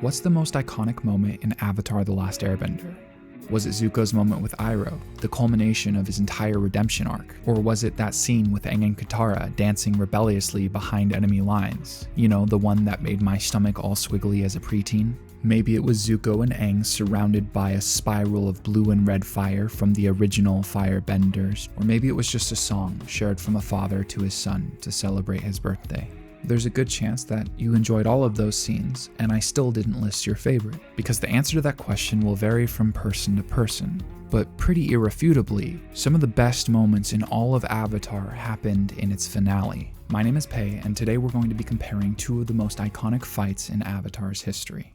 What's the most iconic moment in Avatar the Last Airbender? Was it Zuko's moment with Iroh, the culmination of his entire redemption arc? Or was it that scene with Aang and Katara dancing rebelliously behind enemy lines? You know, the one that made my stomach all squiggly as a preteen? Maybe it was Zuko and Aang surrounded by a spiral of blue and red fire from the original firebenders. Or maybe it was just a song shared from a father to his son to celebrate his birthday. There's a good chance that you enjoyed all of those scenes, and I still didn't list your favorite, because the answer to that question will vary from person to person. But pretty irrefutably, some of the best moments in all of Avatar happened in its finale. My name is Pei, and today we're going to be comparing two of the most iconic fights in Avatar's history.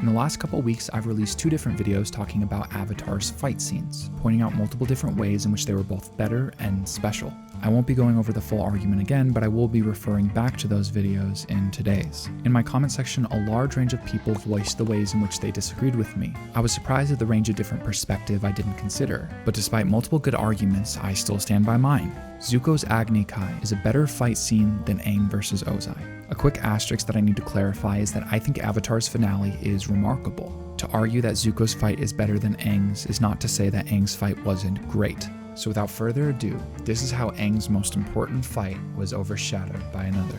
In the last couple weeks, I've released two different videos talking about Avatar's fight scenes, pointing out multiple different ways in which they were both better and special. I won't be going over the full argument again, but I will be referring back to those videos in today's. In my comment section, a large range of people voiced the ways in which they disagreed with me. I was surprised at the range of different perspective I didn't consider, but despite multiple good arguments, I still stand by mine. Zuko's Agni Kai is a better fight scene than Aang versus Ozai. A quick asterisk that I need to clarify is that I think Avatar's finale is remarkable. To argue that Zuko's fight is better than Aang's is not to say that Aang's fight wasn't great. So without further ado, this is how Aang's most important fight was overshadowed by another.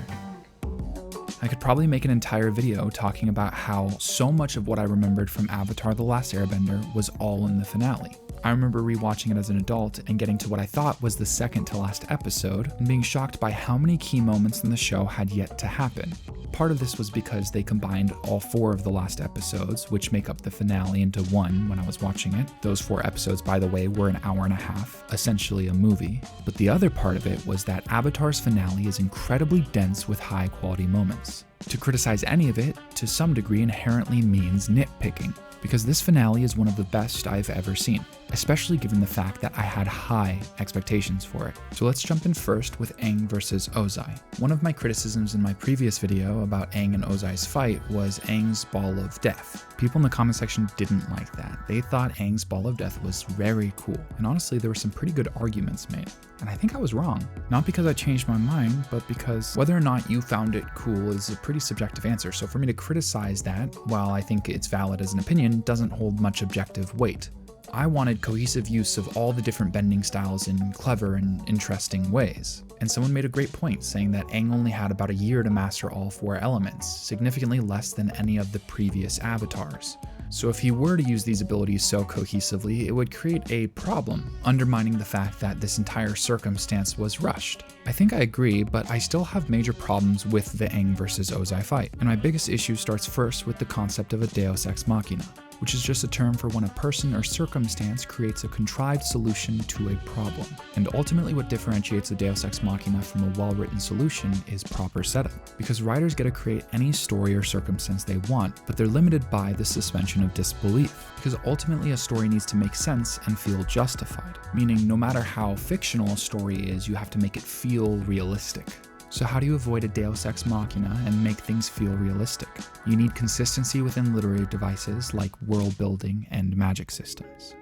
I could probably make an entire video talking about how so much of what I remembered from Avatar the Last Airbender was all in the finale. I remember rewatching it as an adult and getting to what I thought was the second to last episode and being shocked by how many key moments in the show had yet to happen. Part of this was because they combined all 4 of the last episodes, which make up the finale, into one when I was watching it. Those 4 episodes, by the way, were an hour and a half, essentially a movie. But the other part of it was that Avatar's finale is incredibly dense with high quality moments. To criticize any of it, to some degree, inherently means nitpicking, because this finale is one of the best I've ever seen, especially given the fact that I had high expectations for it. So let's jump in first with Aang versus Ozai. One of my criticisms in my previous video about Aang and Ozai's fight was Aang's Ball of Death. People in the comment section didn't like that. They thought Aang's Ball of Death was very cool, and honestly there were some pretty good arguments made. And I think I was wrong. Not because I changed my mind, but because whether or not you found it cool is a pretty subjective answer. So for me to criticize that, while I think it's valid as an opinion, doesn't hold much objective weight. I wanted cohesive use of all the different bending styles in clever and interesting ways. And someone made a great point, saying that Aang only had about a year to master all 4 elements, significantly less than any of the previous avatars. So if he were to use these abilities so cohesively, it would create a problem, undermining the fact that this entire circumstance was rushed. I think I agree, but I still have major problems with the Aang versus Ozai fight. And my biggest issue starts first with the concept of a Deus Ex Machina, which is just a term for when a person or circumstance creates a contrived solution to a problem. And ultimately what differentiates a Deus Ex Machina from a well-written solution is proper setup, because writers get to create any story or circumstance they want, but they're limited by the suspension of disbelief, because ultimately a story needs to make sense and feel justified, meaning no matter how fictional a story is, you have to make it feel realistic. So how do you avoid a Deus Ex Machina and make things feel realistic? You need consistency within literary devices like world building and magic systems.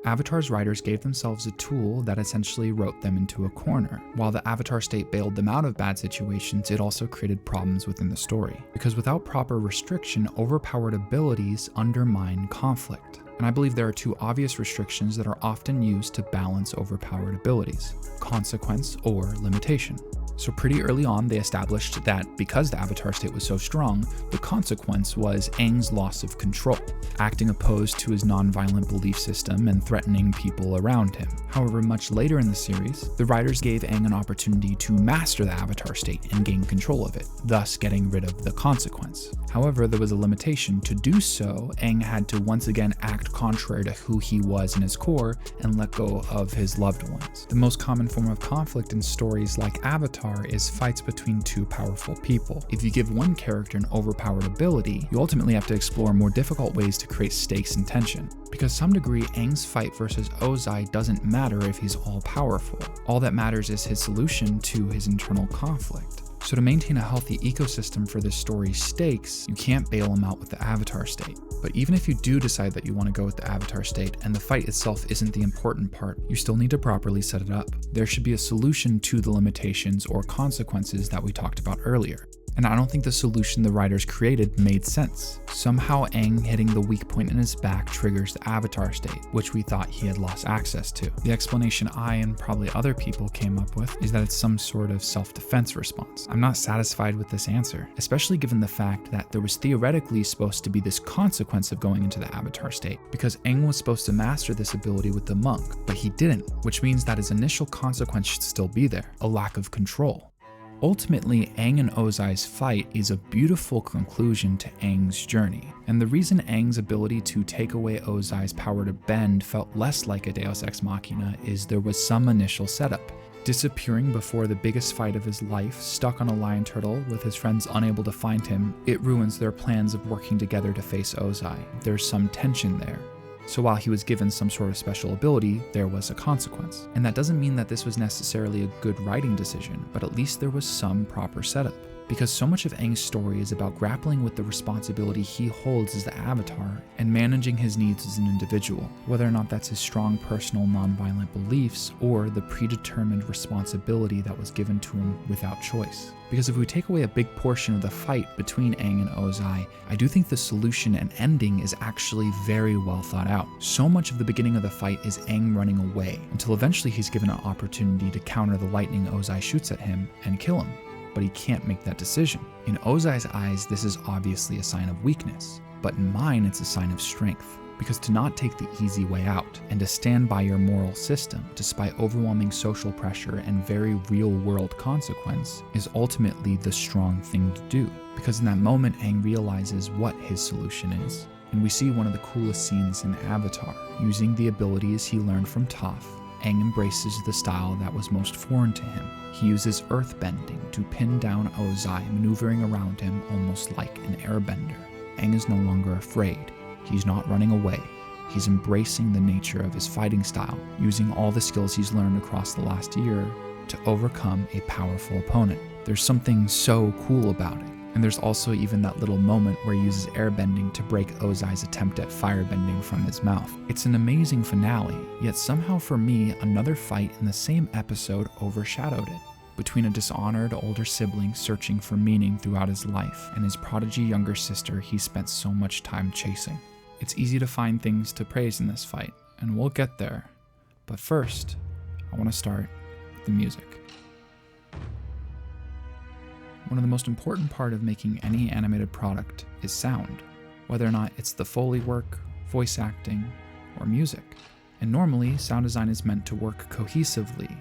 Avatar's writers gave themselves a tool that essentially wrote them into a corner. While the Avatar state bailed them out of bad situations, it also created problems within the story. Because without proper restriction, overpowered abilities undermine conflict. And I believe there are 2 obvious restrictions that are often used to balance overpowered abilities: consequence or limitation. So pretty early on, they established that because the Avatar state was so strong, the consequence was Aang's loss of control, acting opposed to his non-violent belief system and threatening people around him. However, much later in the series, the writers gave Aang an opportunity to master the Avatar state and gain control of it, thus getting rid of the consequence. However, there was a limitation. To do so, Aang had to once again act contrary to who he was in his core and let go of his loved ones. The most common form of conflict in stories like Avatar is fights between 2 powerful people. If you give one character an overpowered ability, you ultimately have to explore more difficult ways to create stakes and tension. Because to some degree, Aang's fight versus Ozai doesn't matter if he's all-powerful. All that matters is his solution to his internal conflict. So to maintain a healthy ecosystem for this story's stakes, you can't bail him out with the Avatar state. But even if you do decide that you want to go with the Avatar state and the fight itself isn't the important part, you still need to properly set it up. There should be a solution to the limitations or consequences that we talked about earlier. And I don't think the solution the writers created made sense. Somehow Aang hitting the weak point in his back triggers the Avatar state, which we thought he had lost access to. The explanation I and probably other people came up with is that it's some sort of self-defense response. I'm not satisfied with this answer, especially given the fact that there was theoretically supposed to be this consequence of going into the Avatar state, because Aang was supposed to master this ability with the monk, but he didn't, which means that his initial consequence should still be there, a lack of control. Ultimately, Aang and Ozai's fight is a beautiful conclusion to Aang's journey, and the reason Aang's ability to take away Ozai's power to bend felt less like a Deus Ex Machina is there was some initial setup. Disappearing before the biggest fight of his life, stuck on a lion turtle with his friends unable to find him, it ruins their plans of working together to face Ozai. There's some tension there. So while he was given some sort of special ability, there was a consequence. And that doesn't mean that this was necessarily a good writing decision, but at least there was some proper setup. Because so much of Aang's story is about grappling with the responsibility he holds as the Avatar and managing his needs as an individual, whether or not that's his strong personal nonviolent beliefs or the predetermined responsibility that was given to him without choice. Because if we take away a big portion of the fight between Aang and Ozai, I do think the solution and ending is actually very well thought out. So much of the beginning of the fight is Aang running away, until eventually he's given an opportunity to counter the lightning Ozai shoots at him and kill him. But he can't make that decision. In Ozai's eyes, this is obviously a sign of weakness, but in mine, it's a sign of strength. Because to not take the easy way out, and to stand by your moral system despite overwhelming social pressure and very real-world consequence, is ultimately the strong thing to do. Because in that moment, Aang realizes what his solution is. And we see one of the coolest scenes in Avatar. Using the abilities he learned from Toph, Aang embraces the style that was most foreign to him. He uses earthbending to pin down Ozai, maneuvering around him almost like an airbender. Aang is no longer afraid. He's not running away. He's embracing the nature of his fighting style, using all the skills he's learned across the last year to overcome a powerful opponent. There's something so cool about it. And there's also even that little moment where he uses airbending to break Ozai's attempt at firebending from his mouth. It's an amazing finale, yet somehow for me, another fight in the same episode overshadowed it. Between a dishonored older sibling searching for meaning throughout his life and his prodigy younger sister he spent so much time chasing. It's easy to find things to praise in this fight, and we'll get there. But first, I want to start with the music. One of the most important part of making any animated product is sound, whether or not it's the Foley work, voice acting, or music. And normally, sound design is meant to work cohesively,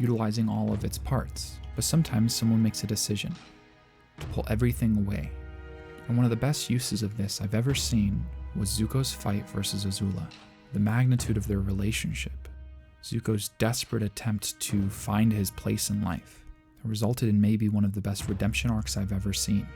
utilizing all of its parts. But sometimes someone makes a decision to pull everything away. And one of the best uses of this I've ever seen was Zuko's fight versus Azula. The magnitude of their relationship, Zuko's desperate attempt to find his place in life, resulted in maybe one of the best redemption arcs I've ever seen.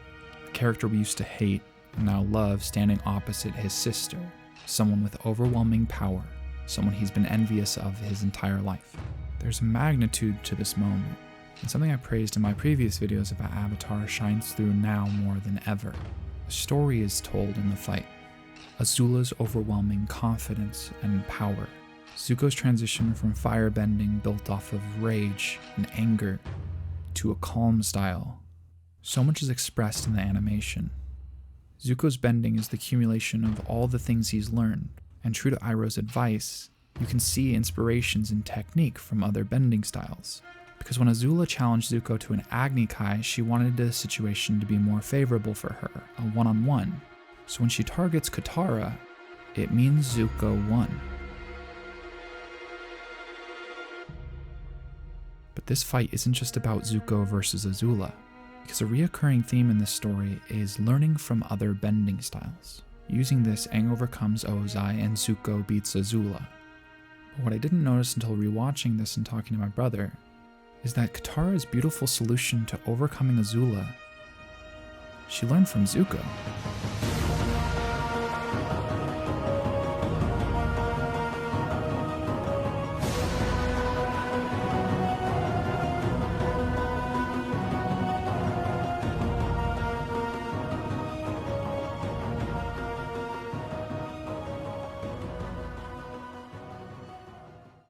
The character we used to hate and now love standing opposite his sister, someone with overwhelming power, someone he's been envious of his entire life. There's a magnitude to this moment, and something I praised in my previous videos about Avatar shines through now more than ever. A story is told in the fight. Azula's overwhelming confidence and power. Zuko's transition from firebending built off of rage and anger to a calm style. So much is expressed in the animation. Zuko's bending is the accumulation of all the things he's learned, and true to Iroh's advice, you can see inspirations and technique from other bending styles. Because when Azula challenged Zuko to an Agni Kai, she wanted the situation to be more favorable for her, a one-on-one. So when she targets Katara, it means Zuko won. But this fight isn't just about Zuko versus Azula, because a reoccurring theme in this story is learning from other bending styles. Using this, Aang overcomes Ozai and Zuko beats Azula. But what I didn't notice until rewatching this and talking to my brother is that Katara's beautiful solution to overcoming Azula, she learned from Zuko.